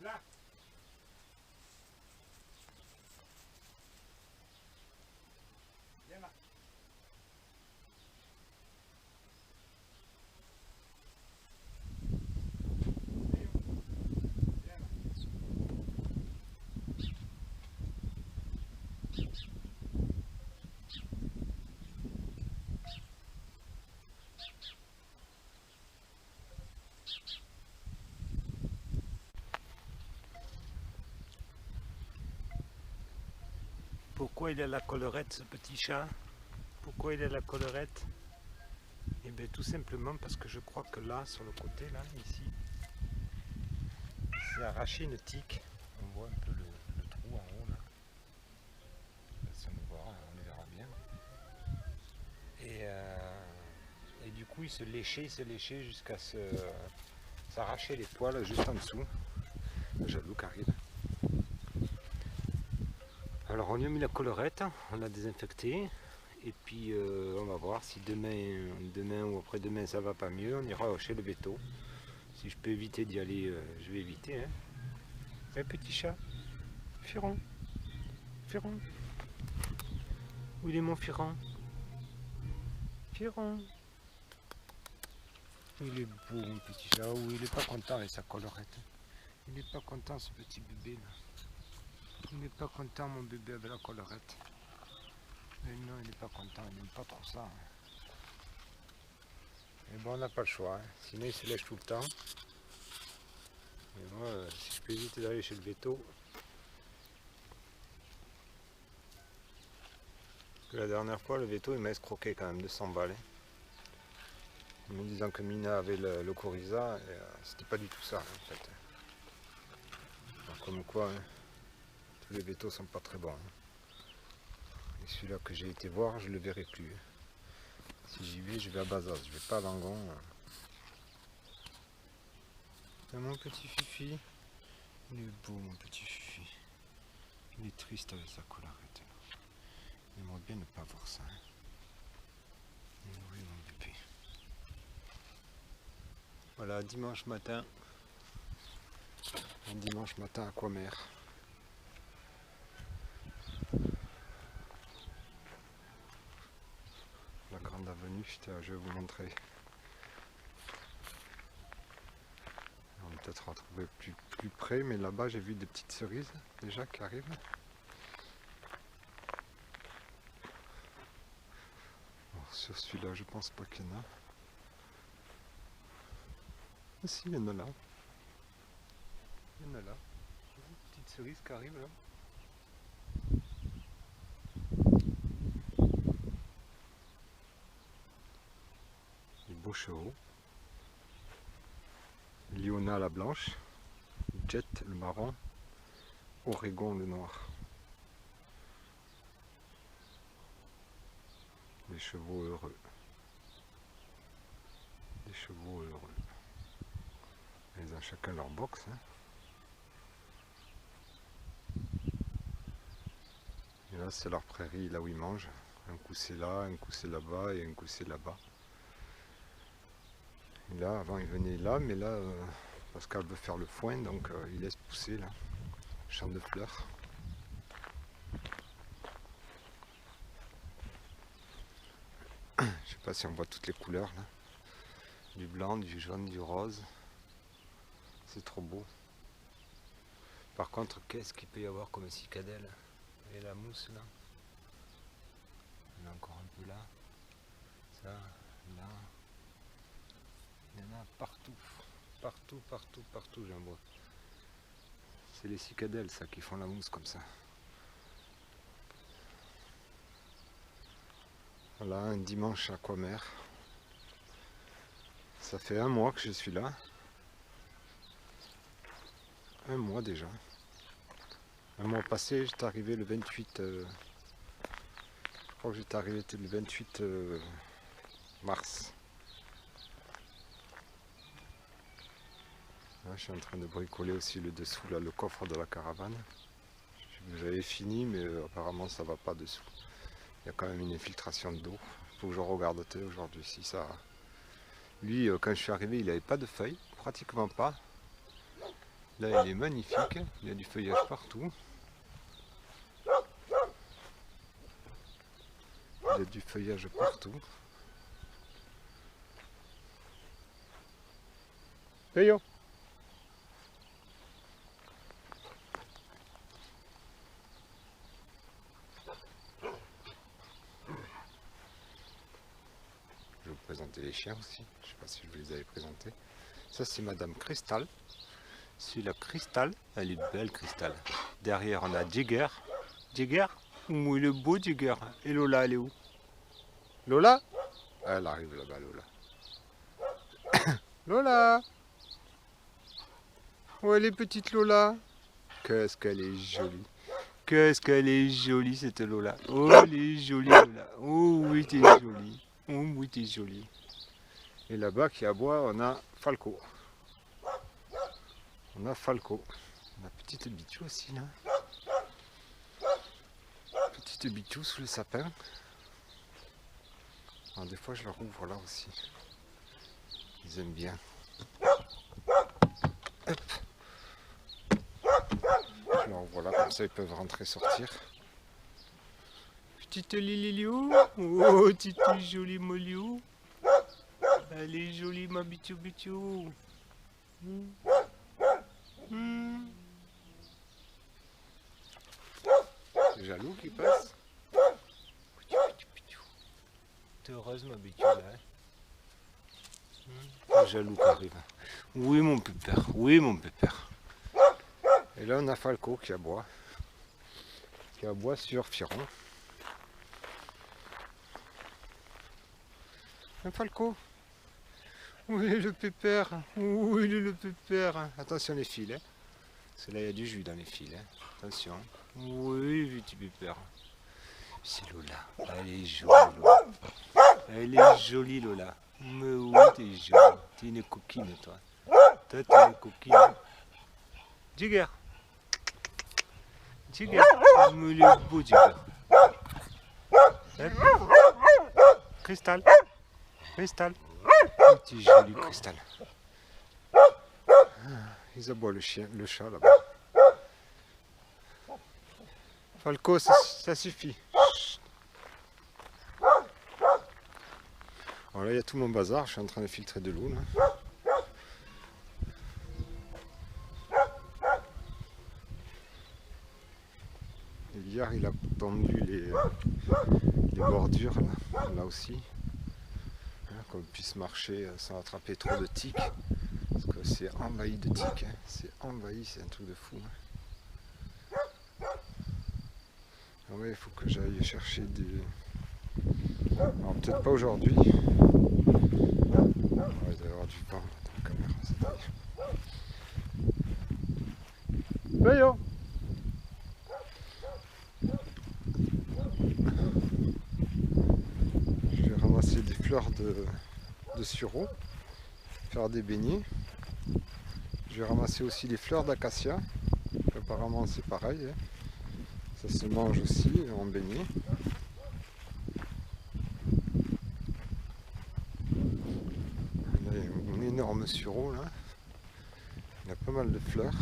Là. Viens là. Viens là. Pourquoi il a la collerette, ce petit chat? Pourquoi il a la collerette? Eh bien tout simplement parce que je crois que là, sur le côté, là, ici, c'est arraché une tique. On voit un peu le trou en haut là. Ça nous voit, on le verra bien. Et du coup il se léchait jusqu'à s'arracher les poils juste en dessous. Le jaloux qui arrive. Alors on lui a mis la collerette, on l'a désinfecté. Et puis on va voir si demain ou après-demain ça va pas mieux, on ira chez le véto. Si je peux éviter d'y aller, je vais éviter. Hein. Un petit chat. Firon. Firon. Où il est mon Firon? Firon. Il est beau mon petit chat. Oh, il est pas content avec sa collerette. Il n'est pas content ce petit bébé là. Il n'est pas content mon bébé avec la collerette. Mais non, il n'est pas content, il n'aime pas trop ça. Hein. Mais bon, on n'a pas le choix. Hein. Sinon il se lèche tout le temps. Mais moi, si je peux éviter d'aller chez le véto. Parce que la dernière fois, le véto il m'a escroqué quand même 200 balles. Hein. En me disant que Mina avait le coryza, et c'était pas du tout ça en fait. Alors, comme quoi, hein, tous les vétos sont pas très bons. Hein. Et celui-là que j'ai été voir, je le verrai plus. Si j'y vais, je vais à Bazas, je vais pas à Langon. C'est mon petit Fifi. Il est beau mon petit Fifi. Il est triste avec sa collerette. Il aimerait bien ne pas voir ça. Hein. Oui mon bébé. Voilà, dimanche matin. Un dimanche matin à Coimère. La grande avenue, je vais vous montrer. On va peut-être retrouver plus près, mais là-bas j'ai vu des petites cerises déjà qui arrivent. Alors, sur celui-là, je pense pas qu'il y en a. Ah, si, il y en a là. Il y en a là. Une petite cerise qui arrive là. Les beaux chevaux. Liona la blanche. Jet le marron. Oregon le noir. Les chevaux heureux. Les chevaux heureux. Ils ont chacun leur box. Hein. Et là c'est leur prairie, là où ils mangent. Un coup c'est là, un coup c'est là-bas et un coup c'est là-bas. Et là, avant ils venaient là, mais là, Pascal veut faire le foin, donc il laisse pousser là. Champ de fleurs. Je sais pas si on voit toutes les couleurs là. Du blanc, du jaune, du rose. C'est trop beau. Par contre, qu'est-ce qu'il peut y avoir comme cicadelle? Et la mousse là. Il y en a encore un peu là. Ça, là. Il y en a partout. Partout, partout, partout, j'en vois. C'est les cicadelles ça qui font la mousse comme ça. Voilà, un dimanche à Coimère. Ça fait un mois que je suis là. Un mois déjà. Un mois passé, j'étais arrivé le 28. Je crois que j'étais arrivé le 28 mars. Là, je suis en train de bricoler aussi le dessous, là, le coffre de la caravane. J'avais fini, mais apparemment ça va pas dessous. Il y a quand même une infiltration d'eau. Il faut que je regarde aujourd'hui si ça. Lui, quand je suis arrivé, il n'avait pas de feuilles, pratiquement pas. Là, il est magnifique, il y a du feuillage partout. Il y a du feuillage partout. Peyo. Je vais vous présenter les chiens aussi. Je ne sais pas si je vous les avais présentés. Ça, c'est Madame Cristal. C'est la Cristal. Elle est belle, Cristal. Derrière, on a Jigger. Jigger? Ouh, il est beau, Jigger. Et Lola, elle est où? Lola? Elle arrive là-bas, Lola. Lola! Où elle est, petite Lola? Qu'est-ce qu'elle est jolie. Qu'est-ce qu'elle est jolie, cette Lola. Oh, elle est jolie, Lola. Oh, oui, t'es jolie. Oh, oui, t'es jolie. Et là-bas, qui aboie, on a Falco. On a Falco. La petite Bichou aussi, là. Petite Bichou sous le sapin. Alors, des fois, je leur ouvre là aussi. Ils aiment bien. Hop. Je leur ouvre là, comme ça, ils peuvent rentrer, sortir. Petite Liliou. Oh, petite jolie Moliou. Elle est jolie, ma Bichou Bichou. C'est Jaloux qui passe. T'es heureuse, ma Bichou, là, hein? Jaloux qui arrive. Oui, mon pépère. Oui, mon pépère. Et là, on a Falco qui aboie. Qui aboie sur Firon. Un Falco. Où est le pépère? Où est le pépère? Attention les fils, hein. Parce que là, il y a du jus dans les fils, hein. Attention. Oui, petit pépère. C'est Lola. Elle est jolie, Lola. Elle est jolie, Lola. Mais oui, t'es jolie. T'es une coquine, toi. Toi, t'es une coquine. Jigger. Jigger. Mais il est beau, Jigger. Hein? Cristal. Cristal. Petit joli Cristal. Ils aboient le chien, le chat là-bas. Falco, ça suffit. Alors là, il y a tout mon bazar. Je suis en train de filtrer de l'eau. Hier, il a tendu les bordures là aussi. Qu'on puisse marcher sans attraper trop de tiques. Parce que c'est envahi de tiques. Hein. C'est envahi, c'est un truc de fou. Hein. Ah ouais, il faut que j'aille chercher des... Alors peut-être pas aujourd'hui. Ouais, il doit y avoir du vent dans la caméra, c'est dingue. Voyons. Je vais ramasser des fleurs de sureau, faire des beignets. Je vais ramasser aussi les fleurs d'acacia. Apparemment c'est pareil. Hein. Ça se mange aussi en beignet. Là, il y a un énorme sureau là. Il y a pas mal de fleurs.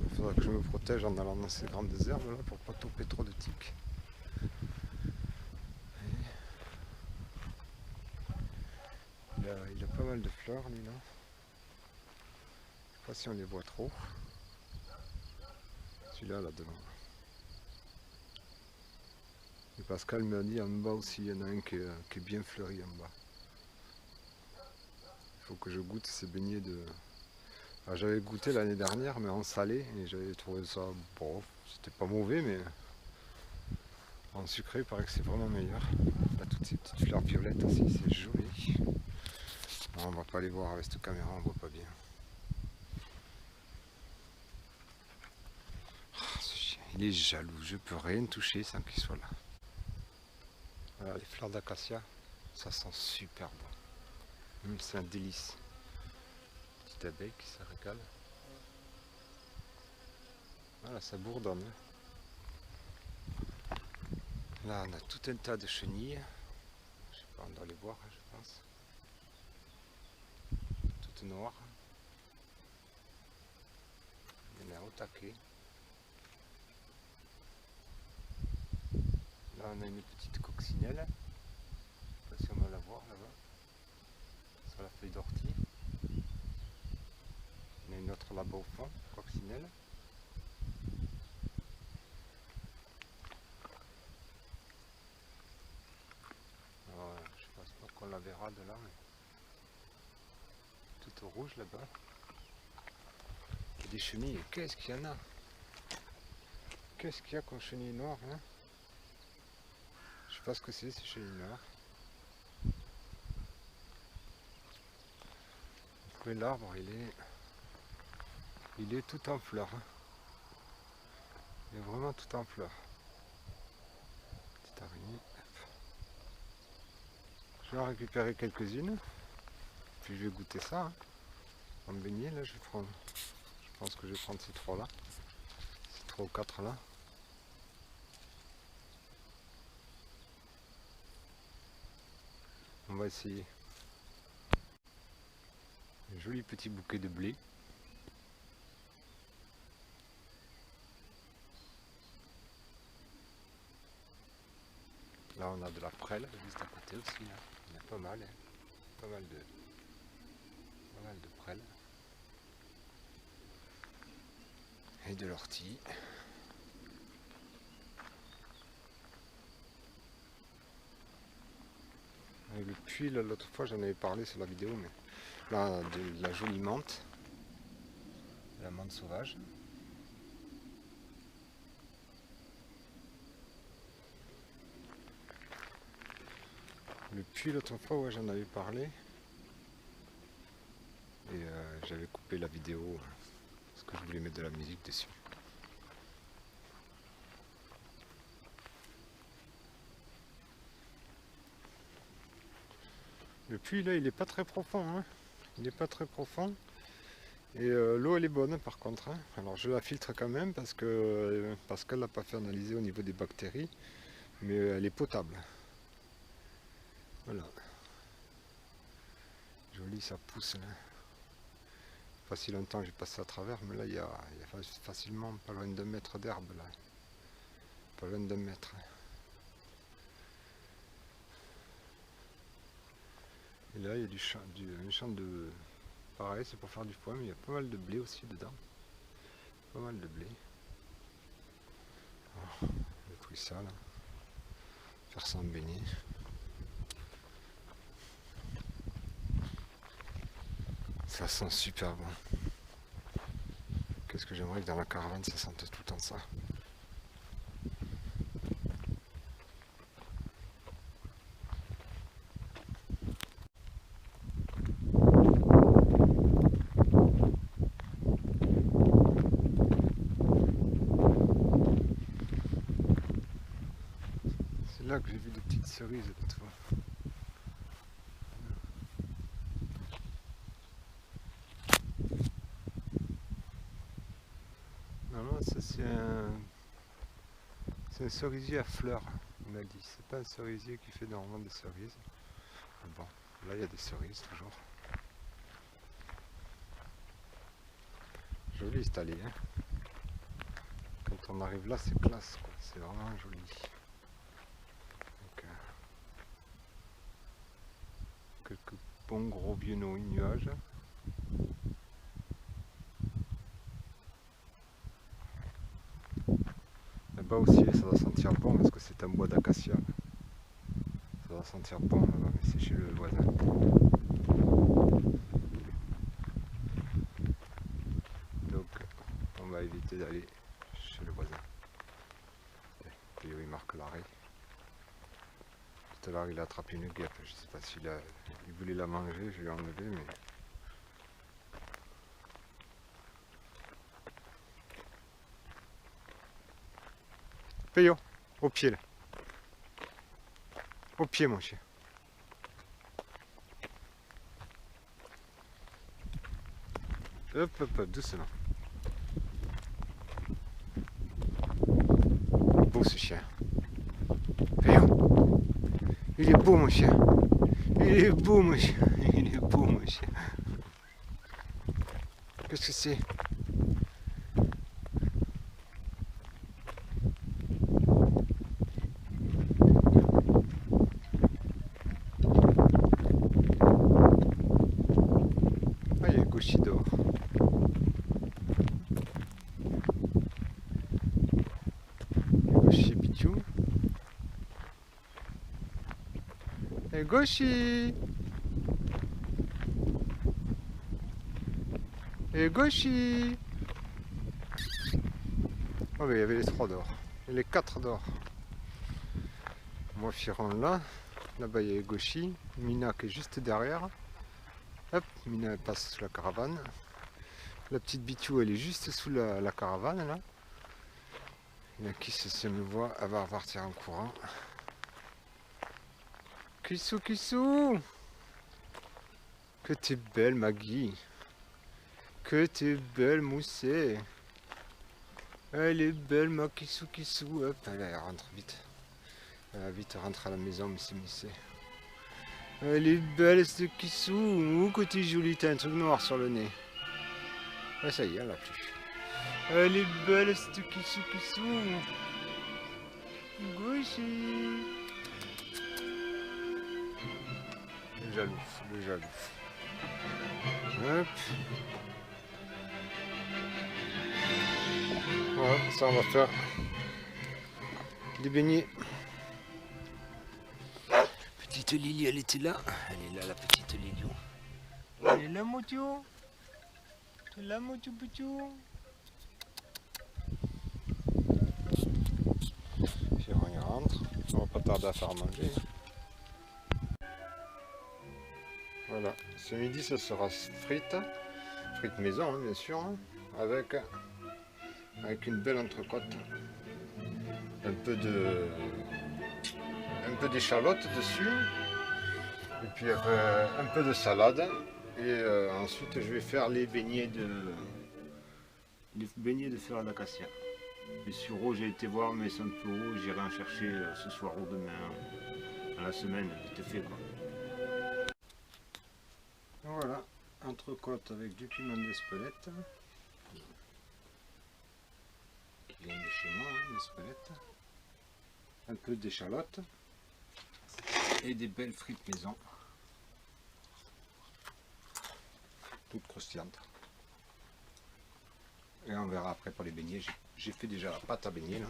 Il faudra que je me protège en allant dans ces grandes herbes là pour pas toper trop de tiques. Il a pas mal de fleurs lui là. Je sais pas si on les voit trop. Celui-là là devant. Et Pascal m'a dit en bas aussi, il y en a un qui est bien fleuri en bas. Il faut que je goûte ces beignets de... Alors, j'avais goûté l'année dernière mais en salé et j'avais trouvé ça bon, c'était pas mauvais mais en sucré il paraît que c'est vraiment meilleur. Là toutes ces petites fleurs violettes aussi, c'est joli. Non, on va pas les voir avec cette caméra, on voit pas bien. Oh, ce chien, il est jaloux, je peux rien toucher sans qu'il soit là. Voilà les fleurs d'acacia, ça sent super bon. C'est un délice. Petite abeille qui se régale. Voilà, ça bourdonne. Là, on a tout un tas de chenilles. Je sais pas, On doit les voir, je pense. Toutes noires. Il y en a au taquet. Là on a une petite coccinelle. Je sais pas si on va la voir là-bas. Sur la feuille d'ortie. Il y en a une autre là-bas au fond, coccinelle. Alors, je pense pas qu'on la verra de là, mais tout au rouge là-bas. Il y a des chenilles, qu'est-ce qu'il y en a? Qu'est-ce qu'il y a comme chenilles noires hein? Je sais pas ce que c'est ces chenilles noires. Mais l'arbre il est tout en fleurs. Hein. Il est vraiment tout en fleurs. Petite araignée. Je vais en récupérer quelques-unes. Puis je vais goûter ça. Hein. En beignet là, je pense que je vais prendre ces trois là. Ces trois ou quatre là. On va essayer. Un joli petit bouquet de blé. Là on a de la prêle juste à côté aussi. Là. Il y en a pas mal. Hein. Pas mal de prêle. Et de l'ortie. Et le puits, l'autre fois j'en avais parlé sur la vidéo, mais là de la jolie menthe. La menthe sauvage. Le puits l'autre fois, ouais, j'en avais parlé. Et j'avais coupé la vidéo parce que je voulais mettre de la musique dessus. Le puits là il est pas très profond, hein. Il n'est pas très profond. Et l'eau elle est bonne par contre. Hein. Alors je la filtre quand même parce qu'elle n'a pas fait analyser au niveau des bactéries. Mais elle est potable. Voilà. Joli, ça pousse là. Pas si longtemps j'ai passé à travers, mais là il y a facilement pas loin d'un mètre d'herbe là. Pas loin d'un mètre. Et là il y a un champ de... Pareil, c'est pour faire du foin, mais il y a pas mal de blé aussi dedans. Pas mal de blé. Oh, j'ai pris ça là. Faire ça en beignet. Ça sent super bon. Qu'est-ce que j'aimerais que dans la caravane ça sente tout le temps ça. C'est là que j'ai vu des petites cerises l'autre fois. Non, ça c'est un cerisier à fleurs, on m'a dit. C'est pas un cerisier qui fait normalement des cerises. Mais bon, là il y a des cerises toujours. Joli cette allée, hein. Quand on arrive là, c'est classe, quoi. C'est vraiment joli. Donc, quelques bons gros vieux nuages. Là-bas aussi, ça doit sentir bon parce que c'est un bois d'acacia. Ça doit sentir bon là-bas, mais c'est chez le voisin. Donc, on va éviter d'aller chez le voisin. Et il marque l'arrêt. Tout à l'heure, il a attrapé une guêpe. Je sais pas il voulait la manger, je lui ai enlevé, mais... Peyo, au pied là. Au pied mon chien. Hop, hop, hop, doucement. Beau ce chien. Peyo. Il est beau mon chien. Il est beau mon chien. Il est beau mon chien. Qu'est-ce que c'est? Ah, il y a Gauchi dehors. Gauchi Pichou. Et Gauchi. Et Gauchi. Oh mais il y avait les 3 dehors. Et les 4 dehors. Moi Firon là. Là-bas il y a Gauchi. Mina qui est juste derrière. Hop, Mina elle passe sous la caravane. La petite Bitou elle est juste sous la caravane là. Il y a qui se me voit, elle va repartir en courant. Kissou, Kissou. Que t'es belle Maggie. Que t'es belle Moussée. Elle est belle ma Kissou, Kissou. Hop, elle rentre vite. Elle va vite rentrer à la maison, Moussé. Elle est belle cette Kissou. Ouh, que t'es jolie, t'as un truc noir sur le nez. Ouais, ça y est, elle a plu. Elle est belle cette Kissou, Kissou. Gauchi. Le jaloux, le jaloux. Hop. Voilà, ça on va faire des beignets. Petite Lily, elle était là. Elle est là, la petite Lily. Elle est là, Moutio. Elle est là, Moutio, Moutio. Firon, il rentre. On va pas tarder à faire manger. Voilà, ce midi, ça sera frites. Frites maison, hein, bien sûr. Hein, avec une belle entrecôte. Un peu d'échalote dessus. Et puis un peu de salade. Et ensuite, je vais faire les beignets de fleur d'acacia. Les sureaux, j'ai été voir, mais c'est un peu haut. J'irai en chercher ce soir ou demain, à la semaine, vite fait quoi. Voilà, entrecôte avec du piment d'Espelette. Qui vient de chez moi, hein, d'Espelette. Un peu d'échalote. Et des belles frites maison. Toutes croustillantes. Et on verra après pour les beignets. J'ai fait déjà la pâte à beignets là.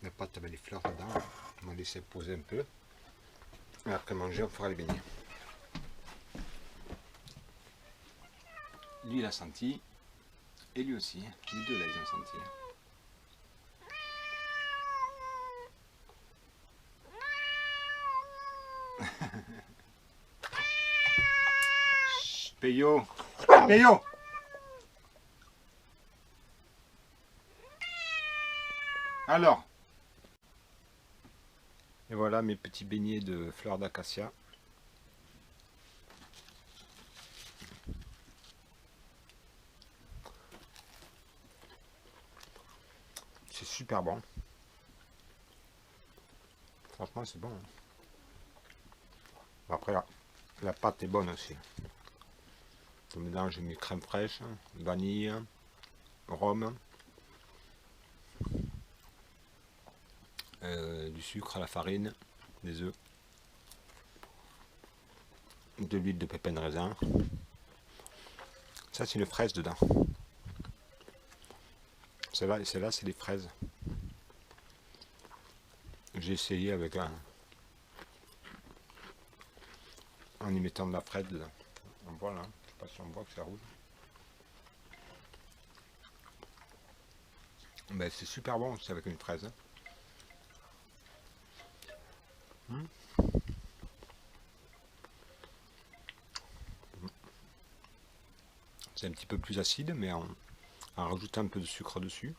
La pâte avec les fleurs dedans. On va laisser poser un peu. Et après manger, on fera les beignets. Lui il a senti. Et lui aussi. Les deux là ils ont senti. Peyo. Peyo. Alors. Et voilà mes petits beignets de fleurs d'acacia. C'est super bon. Franchement c'est bon. Après la pâte est bonne aussi. Dedans j'ai mis crème fraîche, vanille, rhum, du sucre à la farine, des œufs, de l'huile de pépins de raisin. Ça c'est une fraise dedans. Celle-là c'est des fraises. J'ai essayé avec en y mettant de la fraise dedans. Voilà, je sais pas si on voit que ça roule. Ben, c'est super bon aussi avec une fraise. C'est un petit peu plus acide, mais en rajoutant un peu de sucre dessus.